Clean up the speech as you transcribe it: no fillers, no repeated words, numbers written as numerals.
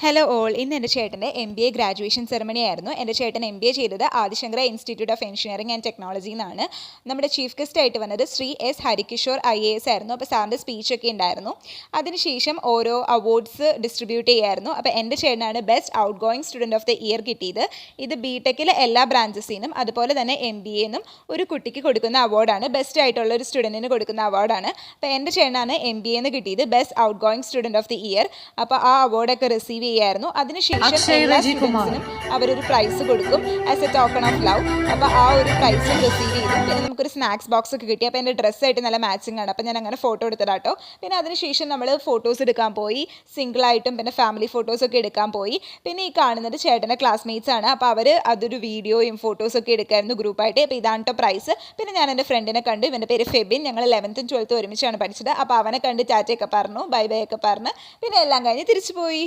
Hello all, ഇന്ന് എൻ്റെ ചേട്ടൻ്റെ MBA ഗ്രാജുവേഷൻ സെറമണി ആയിരുന്നു. എൻ്റെ ചേട്ടൻ MBA ചെയ്തത് Adi Shankara institute of engineering and technology എന്നാണ്. നമ്മുടെ ചീഫ് ഗസ്റ്റ് ആയിട്ട് വന്നത് ശ്രീ എസ് ഹരികിഷോർ IAS ആയിരുന്നു. അപ്പോൾ സാറിൻ്റെ സ്പീച്ചൊക്കെ ഉണ്ടായിരുന്നു. അതിനുശേഷം ഓരോ അവാർഡ്സ് ഡിസ്ട്രിബ്യൂട്ട് ചെയ്യായിരുന്നു. അപ്പോൾ എൻ്റെ ചേട്ടനാണ് best out going student of the year കിട്ടിയത്. ഇത് BTECലെ എല്ലാ ബ്രാഞ്ചസിനും അതുപോലെ തന്നെ MBAന്നും ഒരു കുട്ടിക്ക് കൊടുക്കുന്ന അവാർഡാണ്. ബെസ്റ്റ് ആയിട്ടുള്ള ഒരു സ്റ്റുഡൻറ്റിന് കൊടുക്കുന്ന അവാർഡാണ്. അപ്പോൾ എൻ്റെ ചേട്ടനാണ് MBAന്ന് കിട്ടിയത്, best out going student of the year. അപ്പോൾ ആ അവാർഡൊക്കെ റിസീവ് ചെയ്യായിരുന്നു. അതിനുശേഷം എല്ലാ സ്റ്റുഡൻസിനും അവരൊരു പ്രൈസ് കൊടുക്കും as A token of love. അപ്പോൾ ആ ഒരു പ്രൈസും റിസീവ് ചെയ്തു. പിന്നെ നമുക്കൊരു സ്നാക്സ് ബോക്സ് ഒക്കെ കിട്ടി. അപ്പോൾ എൻ്റെ ഡ്രസ്സായിട്ട് നല്ല മാച്ചിങ് ആണ്. അപ്പോൾ ഞാൻ അങ്ങനെ ഫോട്ടോ എടുത്തതാട്ടോ. പിന്നെ അതിനുശേഷം നമ്മൾ ഫോട്ടോസ് എടുക്കാൻ പോയി, സിംഗിളായിട്ടും പിന്നെ ഫാമിലി ഫോട്ടോസൊക്കെ എടുക്കാൻ പോയി. പിന്നെ ഈ കാണുന്നത് ചേട്ടൻ്റെ ക്ലാസ്മേറ്റ്സ് ആണ്. അപ്പോൾ അവർ അതൊരു വീഡിയോയും ഫോട്ടോസൊക്കെ എടുക്കായിരുന്നു ഗ്രൂപ്പായിട്ട്. അപ്പോൾ ഇതാണ് കേട്ടോ പ്രൈസ്. പിന്നെ ഞാൻ എൻ്റെ ഫ്രണ്ടിനെ കണ്ടു. ഇവൻ്റെ പേര് ഫെബിൻ. ഞങ്ങൾ 11th and 12th ഒരുമിച്ചാണ് പഠിച്ചത്. അപ്പോൾ അവനെ കണ്ട് ടാറ്റയൊക്കെ പറഞ്ഞു, ബൈ ബൈ ഒക്കെ പറഞ്ഞ് പിന്നെ എല്ലാം കഴിഞ്ഞ് തിരിച്ചു പോയി.